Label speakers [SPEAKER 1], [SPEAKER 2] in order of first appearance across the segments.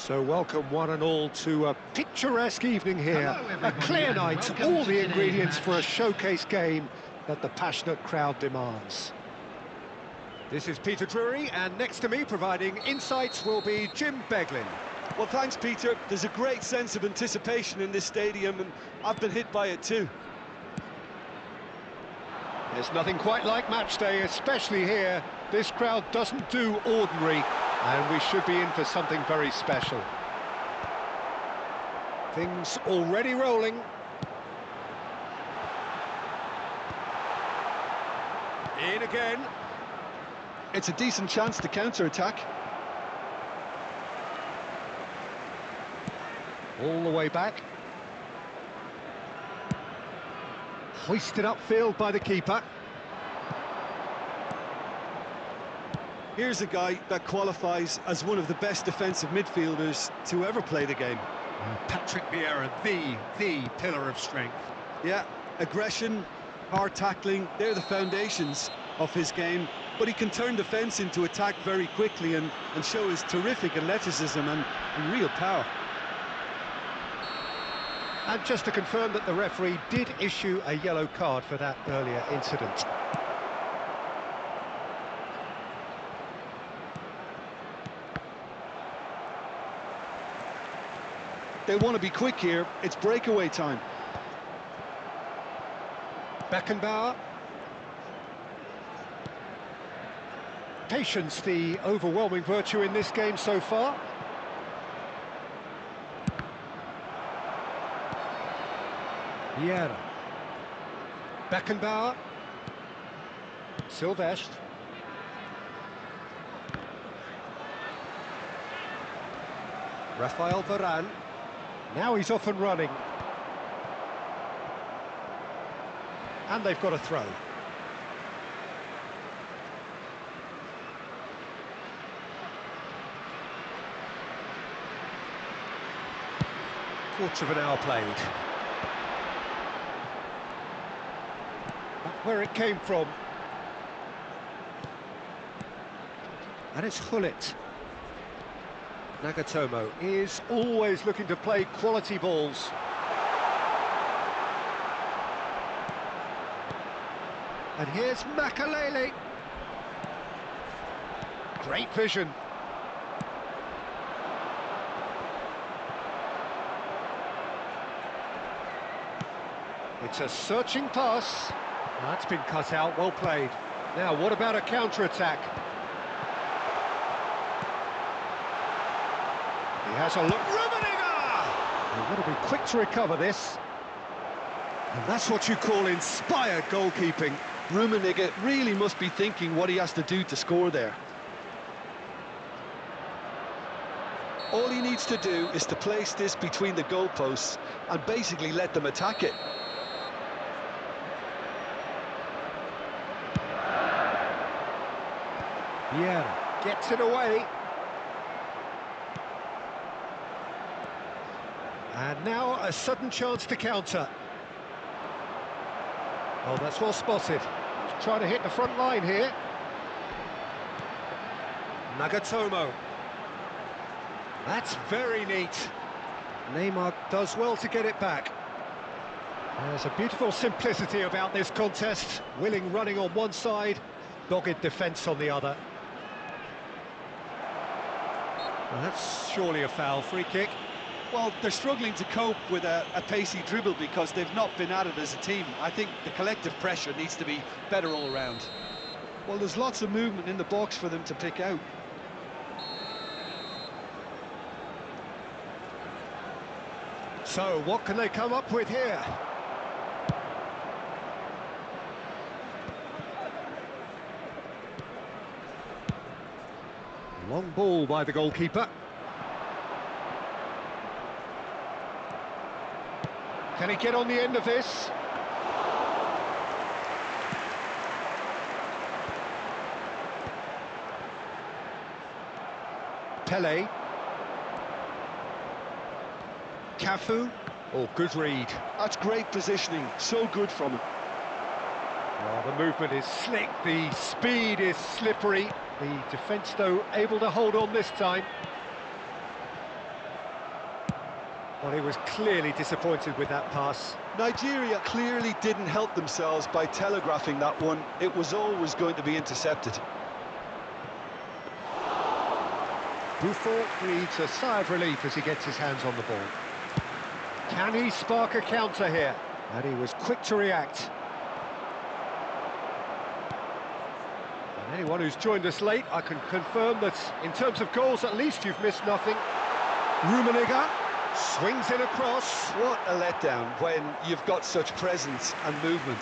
[SPEAKER 1] So welcome one and all to a picturesque evening here. A clear night, all the ingredients for a showcase game that the passionate crowd demands. This is Peter Drury, and next to me providing insights will be Jim Beglin.
[SPEAKER 2] Well, thanks, Peter. There's a great sense of anticipation in this stadium, and I've been hit by it too.
[SPEAKER 1] There's nothing quite like match day, especially here. This crowd doesn't do ordinary, and we should be in for something very special. Things already rolling. In again.
[SPEAKER 2] It's a decent chance to counter-attack.
[SPEAKER 1] All the way back. Hoisted upfield by the keeper.
[SPEAKER 2] Here's a guy that qualifies as one of the best defensive midfielders to ever play the game.
[SPEAKER 1] Patrick Vieira, the pillar of strength.
[SPEAKER 2] Yeah, aggression, hard tackling, they're the foundations of his game, but he can turn defence into attack very quickly and show his terrific athleticism and real power.
[SPEAKER 1] And just to confirm that the referee did issue a yellow card for that earlier incident.
[SPEAKER 2] They want to be quick here, it's breakaway time.
[SPEAKER 1] Beckenbauer. Patience, the overwhelming virtue in this game so far. Vieira. Beckenbauer. Silvestre. Rafael Varane. Now he's off and running. And they've got a throw. Quarter of an hour played. That's where it came from. And it's Gullit. Nagatomo is always looking to play quality balls. And here's Makalele. Great vision. It's a searching pass. That's been cut out, well played. Now, what about a counter-attack? He has a look. Rummenigge! They've got to be quick to recover this. And that's what you call inspired goalkeeping.
[SPEAKER 2] Rummenigge really must be thinking what he has to do to score there. All he needs to do is to place this between the goalposts and basically let them attack it.
[SPEAKER 1] Vieira gets it away. And now a sudden chance to counter. Oh, that's well spotted. He's trying to hit the front line here. Nagatomo. That's very neat. Neymar does well to get it back. There's a beautiful simplicity about this contest. Willing running on one side, dogged defence on the other. Well, that's surely a foul. Free kick.
[SPEAKER 2] Well, they're struggling to cope with a pacey dribble because they've not been at it as a team. I think the collective pressure needs to be better all around. Well, there's lots of movement in the box for them to pick out.
[SPEAKER 1] So, what can they come up with here? Long ball by the goalkeeper. Can he get on the end of this? Pele. Cafu. Oh, good read.
[SPEAKER 2] That's great positioning, so good from him.
[SPEAKER 1] Well, the movement is slick, the speed is slippery. The defence, though, able to hold on this time. Well, he was clearly disappointed with that pass.
[SPEAKER 2] Nigeria clearly didn't help themselves by telegraphing that one. It was always going to be intercepted.
[SPEAKER 1] Buffon breathes a sigh of relief as he gets his hands on the ball. Can he spark a counter here? And he was quick to react. And anyone who's joined us late, I can confirm that in terms of goals, at least you've missed nothing. Rummenigge swings in across.
[SPEAKER 2] What a letdown when you've got such presence and movement.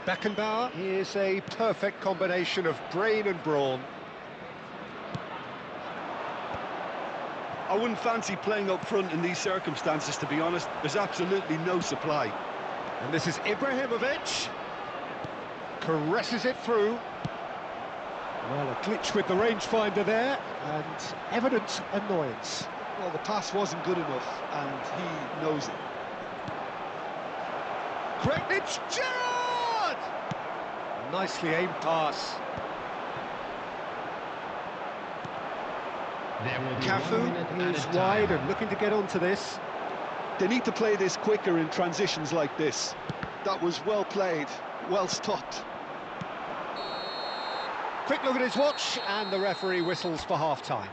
[SPEAKER 1] Beckenbauer is a perfect combination of brain and brawn.
[SPEAKER 2] I wouldn't fancy playing up front in these circumstances, to be honest. There's absolutely no supply.
[SPEAKER 1] And this is Ibrahimovic. Caresses it through. Well, a glitch with the rangefinder there, and evident annoyance.
[SPEAKER 2] Well, the pass wasn't good enough, and he knows it.
[SPEAKER 1] Kretnitz, Gerrard! Nicely aimed pass. Cafu is wide and looking to get onto this.
[SPEAKER 2] They need to play this quicker in transitions like this. That was well played, well stopped.
[SPEAKER 1] Quick look at his watch, and the referee whistles for half-time.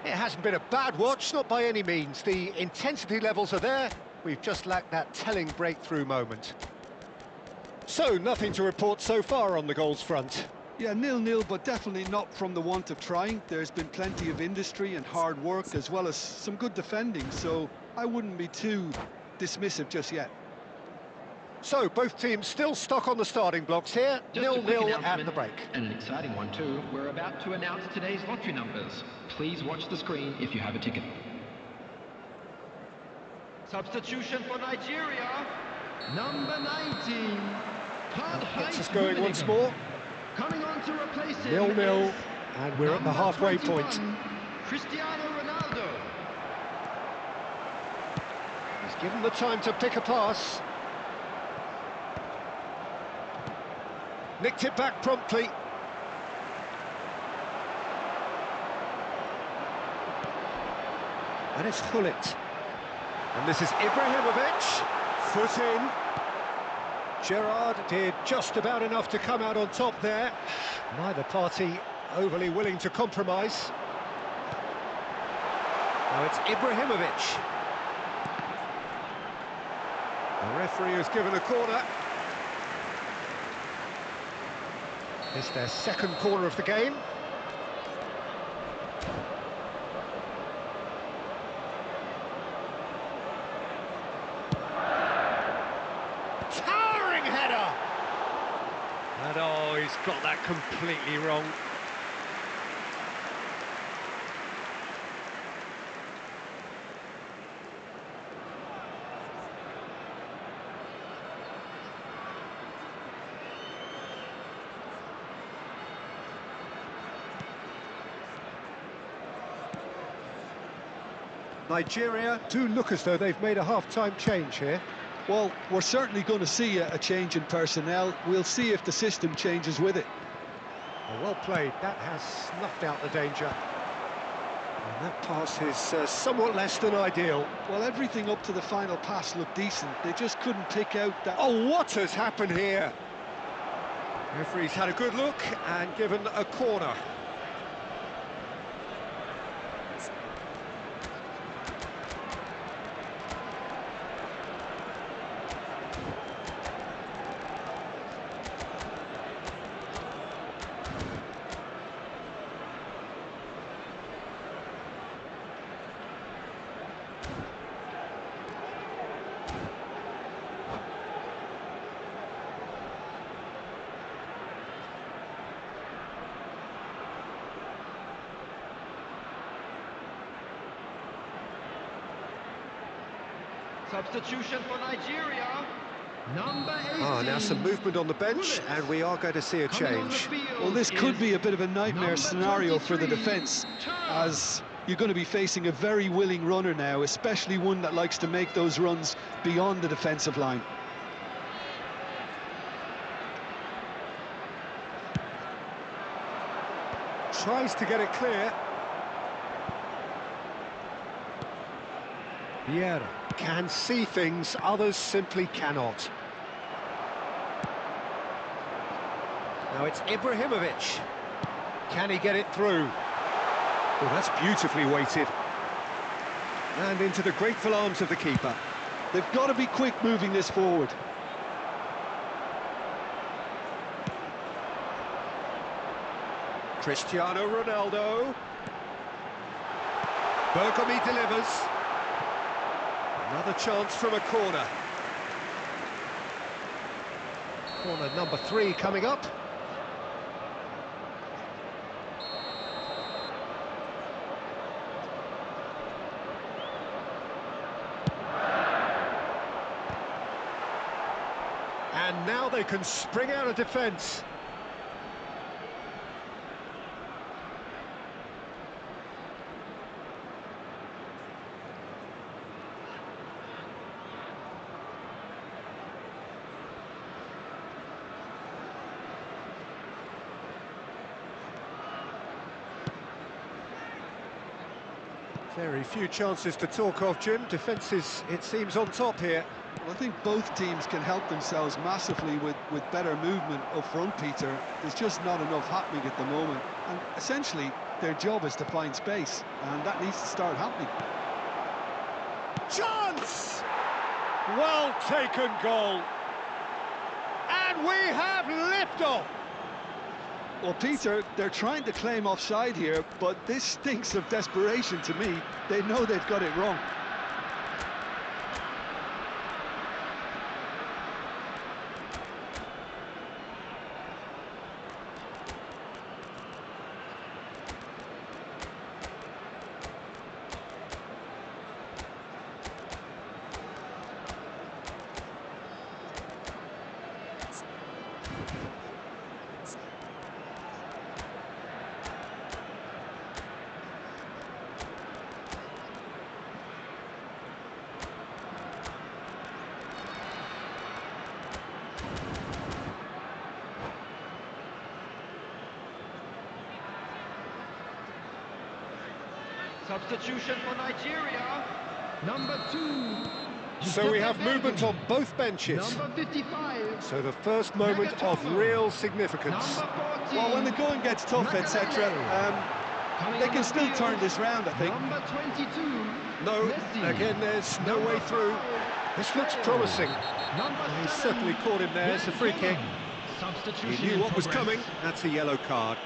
[SPEAKER 1] It hasn't been a bad watch, not by any means. The intensity levels are there. We've just lacked that telling breakthrough moment. So, nothing to report so far on the goals front.
[SPEAKER 2] Yeah, 0-0, but definitely not from the want of trying. There's been plenty of industry and hard work, as well as some good defending, so I wouldn't be too dismissive just yet.
[SPEAKER 1] So, both teams still stuck on the starting blocks here, 0-0 at the break.
[SPEAKER 3] And an exciting one too. We're about to announce today's lottery numbers. Please watch the screen if you have a ticket. Substitution for Nigeria, number 19.
[SPEAKER 1] Gets us going once more.
[SPEAKER 3] Coming on to replace him
[SPEAKER 1] 0-0, and we're at the halfway
[SPEAKER 3] 21,
[SPEAKER 1] point.
[SPEAKER 3] Cristiano Ronaldo.
[SPEAKER 1] He's given the time to pick a pass. Nicked it back promptly. And it's Gullit. And this is Ibrahimovic. Foot in. Gerrard did just about enough to come out on top there. Neither party overly willing to compromise. Now it's Ibrahimovic. The referee has given a corner. It's their second corner of the game. Towering header! And oh, he's got that completely wrong. Nigeria do look as though they've made a half-time change here.
[SPEAKER 2] Well, we're certainly going to see a change in personnel. We'll see if the system changes with it.
[SPEAKER 1] Well played, that has snuffed out the danger. And that pass is somewhat less than ideal.
[SPEAKER 2] Well, everything up to the final pass looked decent. They just couldn't pick out that...
[SPEAKER 1] Oh, what has happened here? Referee's had a good look and given a corner.
[SPEAKER 3] Substitution for Nigeria, number 18.
[SPEAKER 1] Now some movement on the bench, and we are going to see a change.
[SPEAKER 2] Well, this could be a bit of a nightmare scenario for the defence, as you're going to be facing a very willing runner now, especially one that likes to make those runs beyond the defensive line.
[SPEAKER 1] Tries to get it clear. Vieira can see things others simply cannot. Now it's Ibrahimovic. Can he get it through? Oh, that's beautifully weighted. And into the grateful arms of the keeper.
[SPEAKER 2] They've got to be quick moving this forward.
[SPEAKER 1] Cristiano Ronaldo. Bergomi delivers. Another chance from a corner. Corner number 3 coming up. And now they can spring out of defence. Very few chances to talk of, Jim. Defence is, it seems, on top here.
[SPEAKER 2] Well, I think both teams can help themselves massively with better movement up front, Peter. There's just not enough happening at the moment. And essentially, their job is to find space, and that needs to start happening.
[SPEAKER 1] Chance! Well taken goal. And we have liftoff.
[SPEAKER 2] Well, Peter, they're trying to claim offside here, but this stinks of desperation to me. They know they've got it wrong.
[SPEAKER 3] Substitution for Nigeria. Number 2.
[SPEAKER 1] So we have movement on both benches.
[SPEAKER 3] Number 55.
[SPEAKER 1] So the first moment of real significance.
[SPEAKER 3] Number 14.
[SPEAKER 2] Well, when the going gets tough, etc., they can still turn this round, I think.
[SPEAKER 3] Number 22.
[SPEAKER 1] No,
[SPEAKER 3] Messi.
[SPEAKER 1] again, there's no way through. This looks promising. He certainly caught him there. It's a free kick.
[SPEAKER 3] Substitution
[SPEAKER 1] He knew
[SPEAKER 3] in
[SPEAKER 1] what was
[SPEAKER 3] progress.
[SPEAKER 1] coming. That's a yellow card.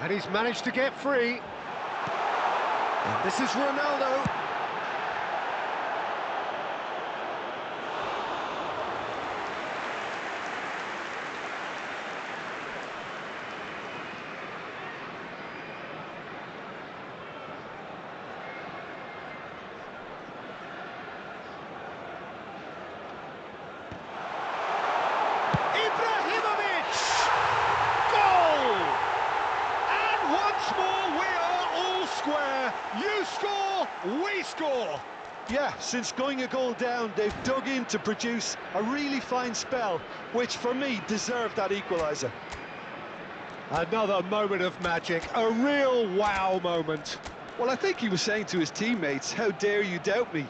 [SPEAKER 1] And he's managed to get free. And this is Ronaldo. Ibrahimovic! Goal! Once more, we are all square. You score, we score.
[SPEAKER 2] Yeah, since going a goal down, they've dug in to produce a really fine spell, which for me deserved that equaliser.
[SPEAKER 1] Another moment of magic, a real wow moment.
[SPEAKER 2] Well, I think he was saying to his teammates, how dare you doubt me?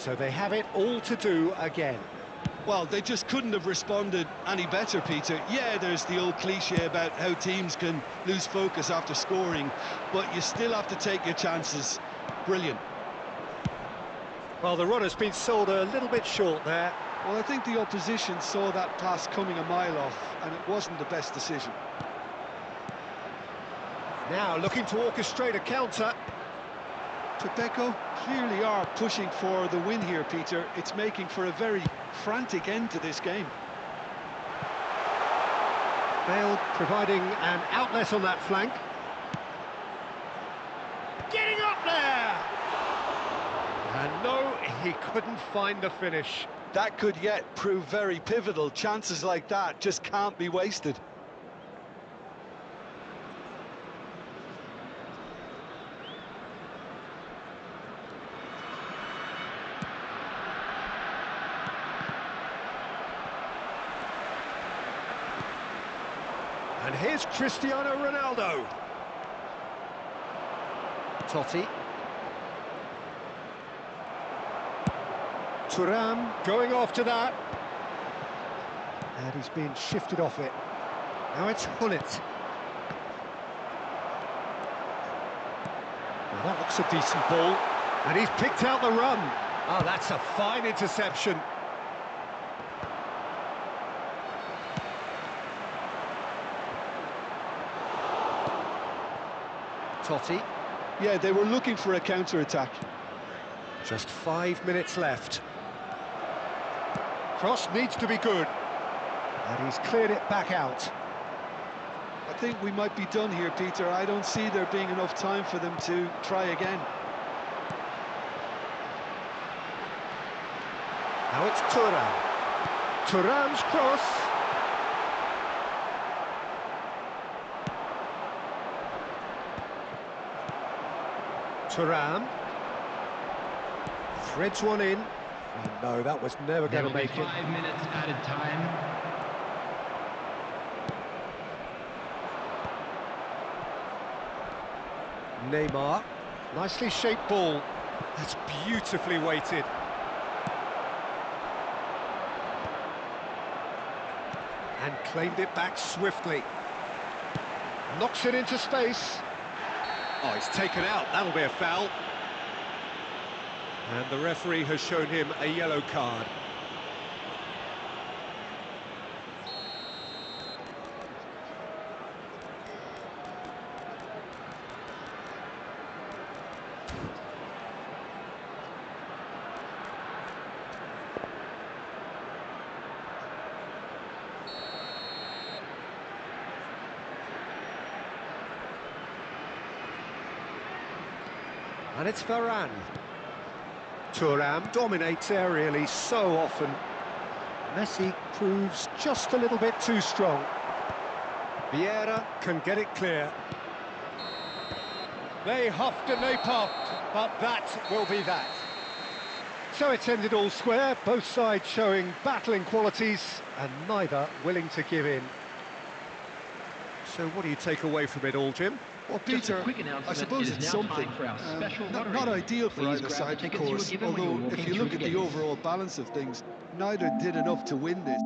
[SPEAKER 1] So they have it all to do again.
[SPEAKER 2] Well, they just couldn't have responded any better, Peter. Yeah, there's the old cliche about how teams can lose focus after scoring, but you still have to take your chances. Brilliant.
[SPEAKER 1] Well, the run has been sold a little bit short there.
[SPEAKER 2] Well, I think the opposition saw that pass coming a mile off, and it wasn't the best decision.
[SPEAKER 1] Now looking to orchestrate a counter.
[SPEAKER 2] Quebeco clearly are pushing for the win here, Peter. It's making for a very frantic end to this game.
[SPEAKER 1] Bale providing an outlet on that flank. Getting up there! And no, he couldn't find the finish.
[SPEAKER 2] That could yet prove very pivotal. Chances like that just can't be wasted.
[SPEAKER 1] And here's Cristiano Ronaldo. Totti. Thuram going after that. And he's being shifted off it. Now it's Hullet. Well, that looks a decent ball. And he's picked out the run. Oh, that's a fine interception. Totti.
[SPEAKER 2] Yeah, they were looking for a counter-attack.
[SPEAKER 1] Just 5 minutes left. Cross needs to be good. And he's cleared it back out.
[SPEAKER 2] I think we might be done here, Peter. I don't see there being enough time for them to try again.
[SPEAKER 1] Now it's Thuram. Thuram's cross. Thuram. Threads one in. Oh, no, that was never going to make it.
[SPEAKER 3] 5 minutes added time.
[SPEAKER 1] Neymar. Nicely shaped ball. That's beautifully weighted. And claimed it back swiftly. Knocks it into space. Oh, he's taken out. That'll be a foul. And the referee has shown him a yellow card. And it's Varane. Thuram dominates aerially so often. Messi proves just a little bit too strong. Vieira can get it clear. They huffed and they puffed, but that will be that. So it's ended all square, both sides showing battling qualities and neither willing to give in. So what do you take away from it all, Jim?
[SPEAKER 2] Well, Peter, I suppose it's something. Not ideal for either side, of course, although if you look at the overall balance of things, neither did enough to win this.